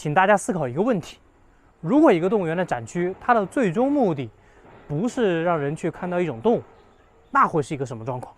请大家思考一个问题：如果一个动物园的展区，它的最终目的不是让人去看到一种动物，那会是一个什么状况？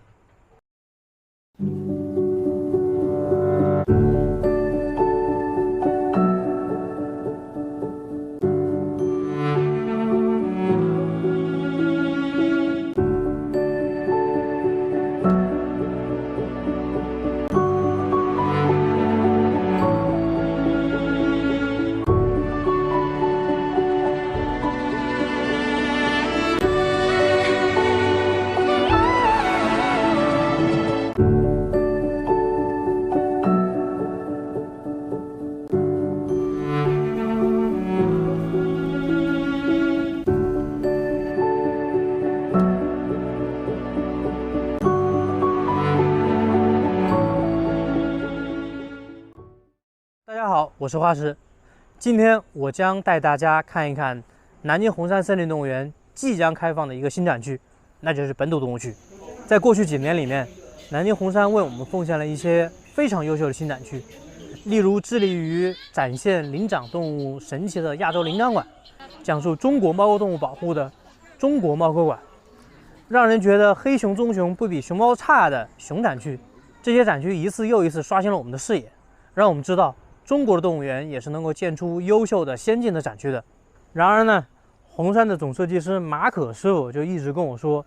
大家好，我是花石。今天我将带大家看一看南京红山森林动物园即将开放的一个新展区，那就是本土动物区。在过去几年里面，南京红山为我们奉献了一些非常优秀的新展区，例如致力于展现灵长动物神奇的亚洲灵长馆，讲述中国猫科动物保护的中国猫科馆，让人觉得黑熊、棕熊不比熊猫差的熊展区。这些展区一次又一次刷新了我们的视野，让我们知道中国的动物园也是能够建出优秀的、先进的展区的。然而呢，红山的总设计师马可师傅就一直跟我说，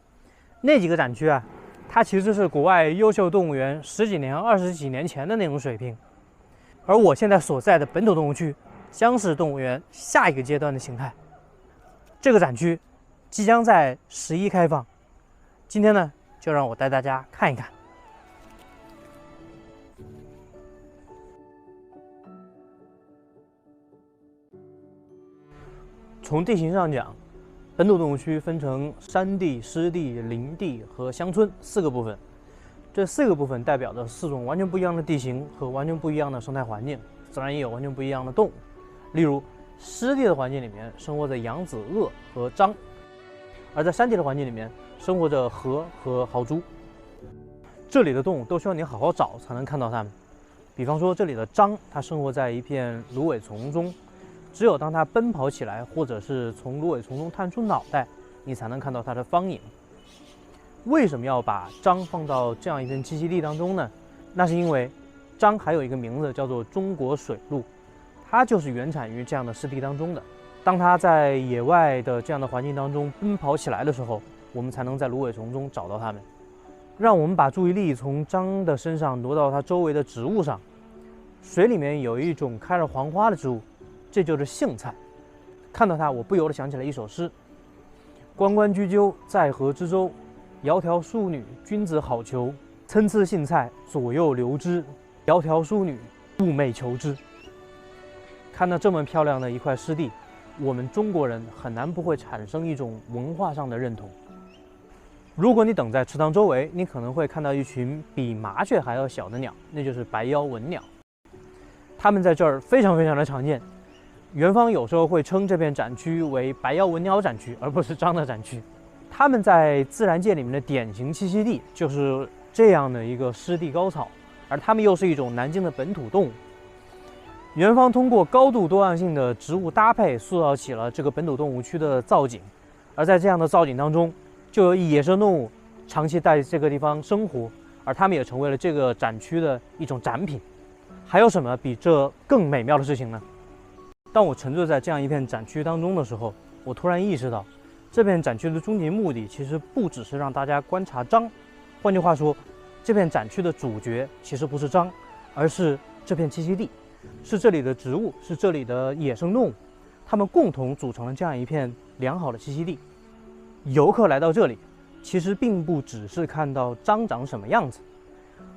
那几个展区啊，它其实是国外优秀动物园10几年、20几年前的那种水平。而我现在所在的本土动物区，将是动物园下一个阶段的形态。这个展区即将在11开放，今天呢，就让我带大家看一看。从地形上讲，本土动物区分成山地、湿地、林地和乡村4个部分。这4个部分代表着4种完全不一样的地形和完全不一样的生态环境，自然也有完全不一样的动物。例如，湿地的环境里面生活着扬子鳄和獐，而在山地的环境里面生活着河和豪猪。这里的动物都需要你好好找才能看到它们。比方说，这里的獐，它生活在一片芦苇丛中。只有当它奔跑起来，或者是从芦苇丛中探出脑袋，你才能看到它的芳影。为什么要把獐放到这样一片栖息地当中呢？那是因为獐还有一个名字叫做中国水鹿，它就是原产于这样的湿地当中的。当它在野外的这样的环境当中奔跑起来的时候，我们才能在芦苇丛中找到它们。让我们把注意力从獐的身上挪到它周围的植物上。水里面有一种开了黄花的植物，这就是荇菜。看到它，我不由得想起了一首诗：关关雎鸠，在河之洲。窈窕淑女，君子好逑。参差荇菜，左右流之。窈窕淑女，寤寐求之。看到这么漂亮的一块湿地，我们中国人很难不会产生一种文化上的认同。如果你等在池塘周围，你可能会看到一群比麻雀还要小的鸟，那就是白腰文鸟。它们在这儿非常的常见。园方有时候会称这片展区为白腰文鸟展区，而不是獐的展区。它们在自然界里面的典型栖息地就是这样的一个湿地高草，而它们又是一种南京的本土动物。园方通过高度多样性的植物搭配，塑造起了这个本土动物区的造景。而在这样的造景当中，就有野生动物长期在这个地方生活，而它们也成为了这个展区的一种展品。还有什么比这更美妙的事情呢？当我沉醉在这样一片展区当中的时候，我突然意识到，这片展区的终极目的其实不只是让大家观察獐。换句话说，这片展区的主角其实不是獐，而是这片栖息地，是这里的植物，是这里的野生动物，它们共同组成了这样一片良好的栖息地。游客来到这里，其实并不只是看到獐长什么样子，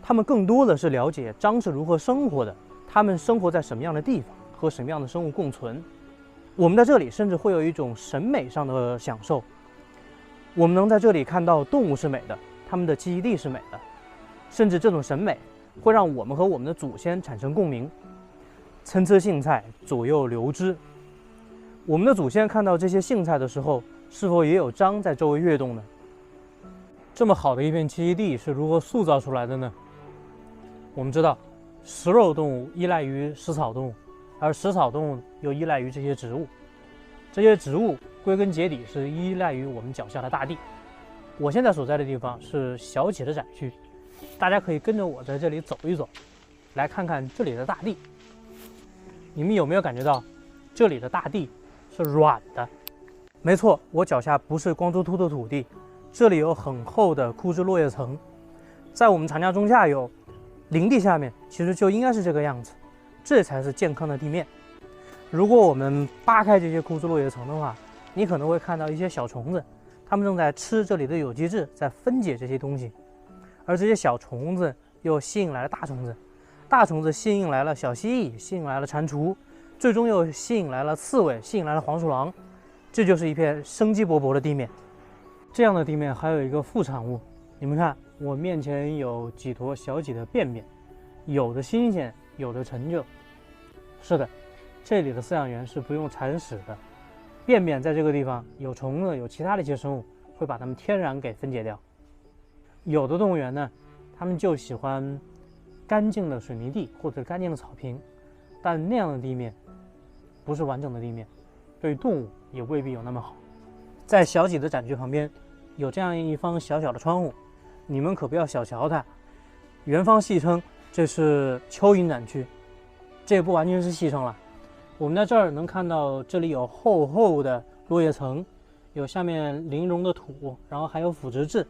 他们更多的是了解獐是如何生活的，它们生活在什么样的地方，和什么样的生物共存。我们在这里甚至会有一种审美上的享受，我们能在这里看到动物是美的，它们的栖息地是美的，甚至这种审美会让我们和我们的祖先产生共鸣。参差荇菜，左右流之。我们的祖先看到这些荇菜的时候，是否也有獐在周围跃动呢？这么好的一片栖息地是如何塑造出来的呢？我们知道，食肉动物依赖于食草动物，而食草动物又依赖于这些植物。这些植物归根结底是依赖于我们脚下的大地。我现在所在的地方是小企的展区，大家可以跟着我在这里走一走，来看看这里的大地。你们有没有感觉到这里的大地是软的？没错，我脚下不是光秃秃的土地，这里有很厚的枯枝落叶层。在我们长江中下游林地下面，其实就应该是这个样子，这才是健康的地面。如果我们扒开这些枯枝落叶层的话，你可能会看到一些小虫子，它们正在吃这里的有机质，在分解这些东西。而这些小虫子又吸引来了大虫子，大虫子吸引来了小蜥蜴，吸引来了蟾蜍，最终又吸引来了刺猬，吸引来了黄鼠狼。这就是一片生机勃勃的地面。这样的地面还有一个副产物，你们看，我面前有几坨小几的便便，有的新鲜，有的陈旧。是的，这里的饲养员是不用铲屎的，便便在这个地方有虫子，有其他的一些生物会把它们天然给分解掉。有的动物园呢，他们就喜欢干净的水泥地或者干净的草坪，但那样的地面不是完整的地面，对动物也未必有那么好。在小几的展区旁边有这样一方小小的窗户，你们可不要小瞧它。园方戏称这是蚯蚓展区，这也不完全是戏称了。我们在这儿能看到，这里有厚厚的落叶层，有下面零溶的土，然后还有腐殖质。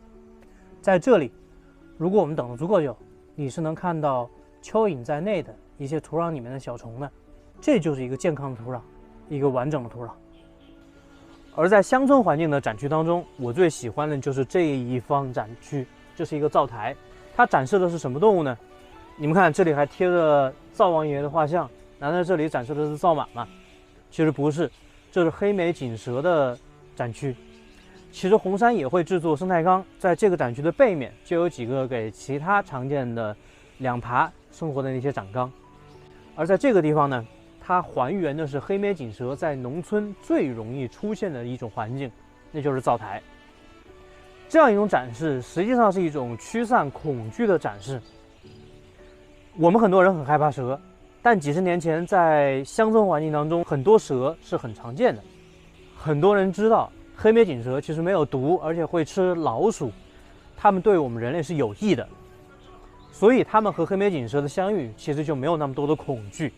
在这里，如果我们等得足够久，你是能看到蚯蚓在内的一些土壤里面的小虫的。这就是一个健康的土壤，一个完整的土壤。而在乡村环境的展区当中，我最喜欢的就是这一方展区，这是一个灶台。它展示的是什么动物呢？你们看，这里还贴着灶王爷的画像，难道这里展示的是灶马吗？其实不是，这是黑眉锦蛇的展区。其实红山也会制作生态缸，在这个展区的背面就有几个给其他常见的两爬生活的那些展缸。而在这个地方呢，它还原的是黑眉锦蛇在农村最容易出现的一种环境，那就是灶台。这样一种展示实际上是一种驱散恐惧的展示。我们很多人很害怕蛇，但几十年前在乡村环境当中，很多蛇是很常见的。很多人知道黑眉锦蛇其实没有毒，而且会吃老鼠，它们对我们人类是有益的，所以它们和黑眉锦蛇的相遇其实就没有那么多的恐惧。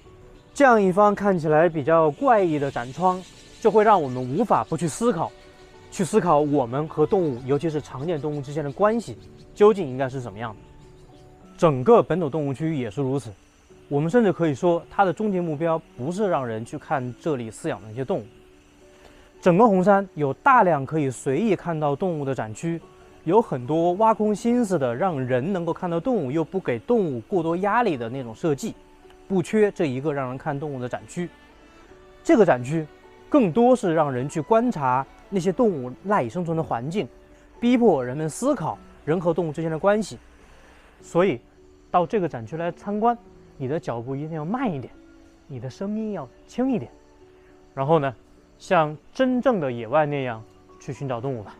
这样一方看起来比较怪异的展窗，就会让我们无法不去思考我们和动物，尤其是常见动物之间的关系究竟应该是怎么样的。整个本土动物区也是如此，我们甚至可以说，它的终极目标不是让人去看这里饲养的一些动物。整个红山有大量可以随意看到动物的展区，有很多挖空心思的让人能够看到动物，又不给动物过多压力的那种设计。不缺这一个让人看动物的展区，这个展区更多是让人去观察那些动物赖以生存的环境，逼迫人们思考人和动物之间的关系。所以，到这个展区来参观，你的脚步一定要慢一点，你的声音要轻一点，然后呢，像真正的野外那样去寻找动物吧。